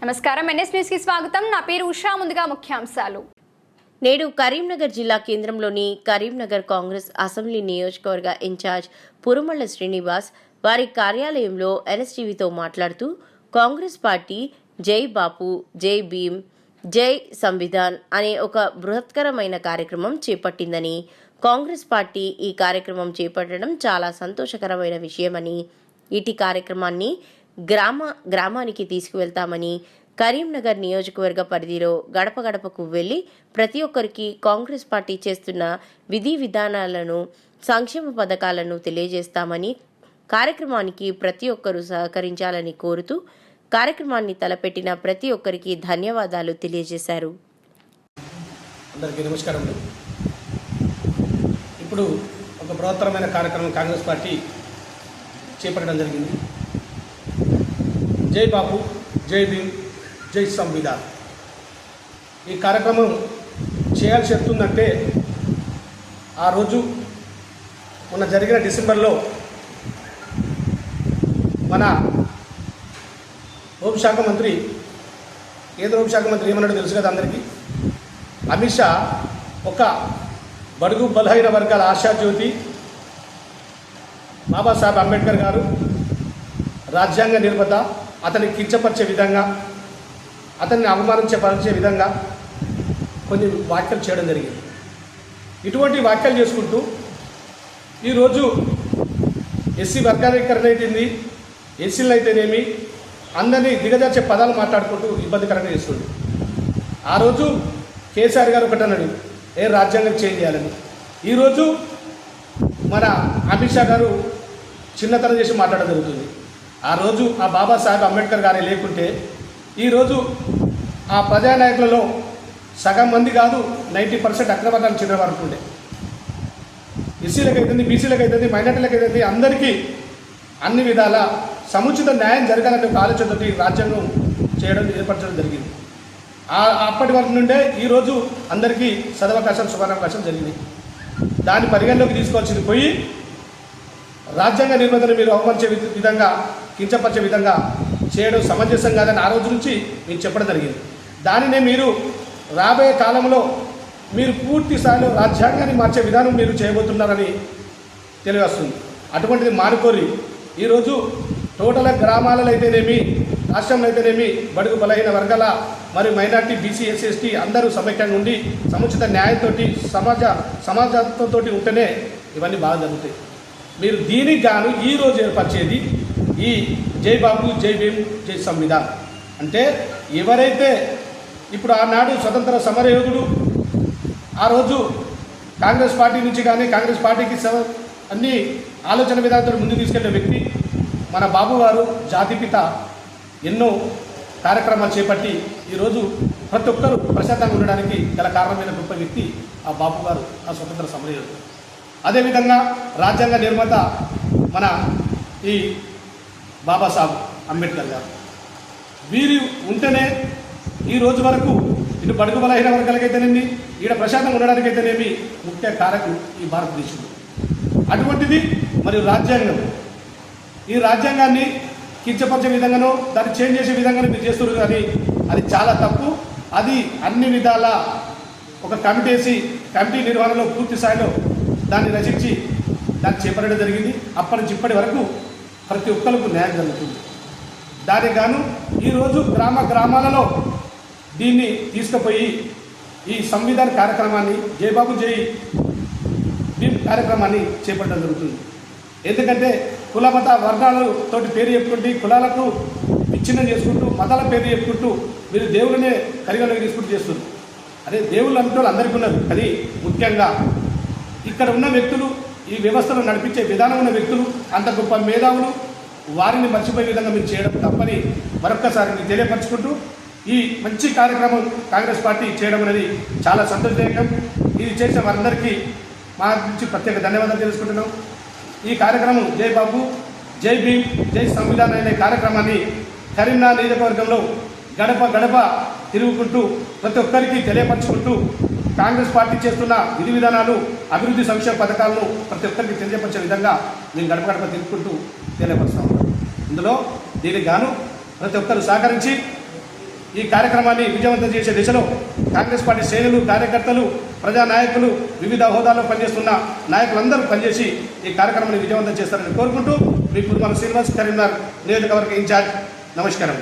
నమస్కారం NS news కి స్వాగతం. నా పేరు ఉషా. ముందుగా ముఖ్యాంశాలు. నేడు కరీంనగర్ జిల్లా కేంద్రంలోని కరీంనగర్ కాంగ్రెస్ అసెంబ్లీ నియోజకవర్గ ఇన్ఛార్జ్ పురుమళ్ల శ్రీనివాస్ వారి కార్యాలయంలో ఎన్ఎస్టీవీతో మాట్లాడుతూ కాంగ్రెస్ పార్టీ జై బాపు, జై భీమ్, జై సంవిధాన్ అనే ఒక బృహత్కరమైన కార్యక్రమం చేపట్టిందని, కాంగ్రెస్ పార్టీ ఈ కార్యక్రమం చేపట్టడం చాలా సంతోషకరమైన విషయమని, ఇటీ కార్యక్రమాన్ని గ్రామానికి తీసుకువెళ్తామని, కరీంనగర్ నియోజకవర్గ పరిధిలో గడప గడపకు వెళ్లి ప్రతి ఒక్కరికి కాంగ్రెస్ పార్టీ చేస్తున్న విధి విధానాలను, సంక్షేమ పథకాలను తెలియజేస్తామని, కార్యక్రమానికి ప్రతి ఒక్కరూ సహకరించాలని కోరుతూ కార్యక్రమాన్ని తలపెట్టిన ప్రతి ఒక్కరికి ధన్యవాదాలు తెలియజేశారు. అందరికీ నమస్కారం. ఇప్పుడు ఒక బృహత్తరమైన కార్యక్రమం కాంగ్రెస్ పార్టీ చేపట్టడం జరిగింది. జై బాపు, జై భీమ్, జై సంవిధాన్. ఈ కార్యక్రమం చేయాల్సి వస్తుందంటే ఆ రోజు మొన్న జరిగిన డిసెంబర్లో మన హోంశాఖ మంత్రి, కేంద్ర హోంశాఖ మంత్రి ఏమన్నాడో తెలుసు కదా అందరికీ. అమిత్ షా ఒక బడుగు బలహీన వర్గాల ఆశాజ్యోతి బాబాసాహెబ్ అంబేద్కర్ గారు రాజ్యాంగ నిర్మాత, అతన్ని కించపరిచే విధంగా, అతన్ని అవమానించపరిచే విధంగా కొన్ని వ్యాఖ్యలు చేయడం జరిగింది. ఇటువంటి వ్యాఖ్యలు చేసుకుంటూ ఈరోజు ఎస్సీ వర్గీకరణ అయితేంది, ఎస్సీలు అయితేనేమి అందరినీ దిగజార్చే పదాలు మాట్లాడుకుంటూ ఇబ్బందికరంగా చేస్తుంది. ఆ రోజు కేసీఆర్ గారు ఒకటి అన్నాడు, రాజ్యాంగం చేంజ్ చేయాలని. ఈరోజు మన అమిత్ షా గారు చిన్నతనం చేసి మాట్లాడడం జరుగుతుంది. ఆ రోజు ఆ బాబాసాహెబ్ అంబేద్కర్ గారే లేకుంటే ఈరోజు ఆ ప్రజానాయకులలో సగం మంది కాదు 90% అగ్రవర్ణాలు చెందిన వరకు ఉండే. ఎస్సీలకు అవుతుంది, బీసీలకు అవుతుంది, మైనార్టీలకు అవుతుంది, అందరికీ అన్ని విధాల సముచిత న్యాయం జరగాలనే ఒక ఆలోచనతోటి రాజ్యాంగం చేయడం ఏర్పరచడం జరిగింది. అప్పటి వరకు నుండే ఈరోజు అందరికీ సదవకాశాలు, శుభావకాశాలు జరిగింది. దాన్ని పరిగణలోకి తీసుకోవాల్సింది పోయి రాజ్యాంగ నిర్మాతను మీరు అవమానించే విధంగా, కించపరిచే విధంగా చేయడం సమంజసం కాదని ఆ రోజు నుంచి మీకు చెప్పడం జరిగింది. దానినే మీరు రాబోయే కాలంలో మీరు పూర్తి స్థాయిలో రాజ్యాంగాన్ని మార్చే విధానం మీరు చేయబోతున్నారని తెలియవస్తుంది. అటువంటిది మానుకోరి ఈరోజు టోటల్ గ్రామాలలో అయితేనేమి, రాష్ట్రంలో అయితేనేమి బడుగు బలహీన వర్గాల మరియు మైనార్టీ, బీసీ, ఎస్సీ, ఎస్టీ అందరూ సమైక్యంగా ఉండి సముచిత న్యాయంతో, సమాజంతో ఉంటేనే ఇవన్నీ బాగా జరుగుతాయి. మీరు దీనికి గాను ఈరోజు ఏర్పరిచేది ఈ జై బాపు, జై భీమ్, జై సంవిధాన్. అంటే ఎవరైతే ఇప్పుడు ఆనాడు స్వతంత్ర సమరయోధుడు, ఆ రోజు కాంగ్రెస్ పార్టీ నుంచి కానీ కాంగ్రెస్ పార్టీకి అన్ని ఆలోచన విధానంతో ముందుకు తీసుకెళ్లే వ్యక్తి మన బాబు గారు, జాతిపిత. ఎన్నో కార్యక్రమాలు చేపట్టి ఈరోజు ప్రతి ఒక్కరూ ప్రశాంతంగా ఉండడానికి గల కారణమైన గొప్ప వ్యక్తి ఆ బాబు గారు, ఆ స్వతంత్ర సమరయోధుడు. అదేవిధంగా రాజ్యాంగ నిర్మాత మన ఈ బాబాసాహెబ్ అంబేద్కర్ గారు. వీరు ఉంటేనే ఈ రోజు వరకు ఇటు బడుగు బలహీన వర్గాలకైతేనేమి, ఈడ ప్రశాంతంగా ఉండడానికైతేనేమి ముఖ్య కారకులు ఈ భారతదేశంలో. అటువంటిది మరియు రాజ్యాంగం, ఈ రాజ్యాంగాన్ని కించపరిచే విధంగానో దాన్ని చేంజ్ చేసే విధంగానో మీరు చేస్తున్నారు. కానీ అది చాలా తప్పు. అది అన్ని విధాల ఒక కమిటీ నిర్వహణలో పూర్తి స్థాయిలో దాన్ని రచించి దాన్ని చేపట్టడం జరిగింది. అప్పటి నుంచి ఇప్పటి వరకు ప్రతి ఒక్కరికి న్యాయం జరుగుతుంది. దానికి గాను ఈరోజు గ్రామాలలో దీన్ని తీసుకుపోయి ఈ సంవిధాన కార్యక్రమాన్ని, జై బాబు జై భీమ్ కార్యక్రమాన్ని చేపట్టడం జరుగుతుంది. ఎందుకంటే కుల మత వర్గాలతోటి పేరు చెప్పుకుంటూ, కులాలకు విచ్ఛిన్నం చేసుకుంటూ, మతాల పేరు చెప్పుకుంటూ మీరు దేవుళ్ళనే పరిగణలోకి తీసుకుంటూ చేస్తున్నారు. అదే దేవుళ్ళు అంటే అందరికీ ఉన్నారు. కానీ ముఖ్యంగా ఇక్కడ ఉన్న వ్యక్తులు, ఈ వ్యవస్థను నడిపించే విధానం ఉన్న వ్యక్తులు, అంత గొప్ప మేధావులు, వారిని మర్చిపోయే విధంగా మీరు చేయడం తప్పని మరొక్కసారి మీరు తెలియపరచుకుంటూ ఈ మంచి కార్యక్రమం కాంగ్రెస్ పార్టీ చేయడం అనేది చాలా సంతోషదాయకం. ఇది చేసిన వారందరికీ మా నుంచి ప్రత్యేక ధన్యవాదాలు తెలుసుకుంటున్నాం. ఈ కార్యక్రమం జై బాబు, జై భీమ్, జై సంవిధాన్ అనే కార్యక్రమాన్ని కరీంనగర్ నియోజకవర్గంలో గడప గడప తిరుగుకుంటూ ప్రతి ఒక్కరికి తెలియపరచుకుంటూ కాంగ్రెస్ పార్టీ చేస్తున్న విధి విధానాలు, అభివృద్ధి సంక్షేమ పథకాలను ప్రతి ఒక్కరికి తెలియపరిచే విధంగా మేము గడప గడప తిరుగుకుంటూ తెలియపరుస్తాము. ఇందులో దీనికి గాను ప్రతి ఒక్కరు సహకరించి ఈ కార్యక్రమాన్ని విజయవంతం చేసే దిశలో కాంగ్రెస్ పార్టీ శ్రేణులు, కార్యకర్తలు, ప్రజానాయకులు, వివిధ హోదాల్లో పనిచేస్తున్న నాయకులందరూ పనిచేసి ఈ కార్యక్రమాన్ని విజయవంతం చేస్తారని కోరుకుంటూ మీ కుటుంబ శ్రీనివాస్, కరీంనగర్ నియోజకవర్గ ఇన్ఛార్జ్. నమస్కారం.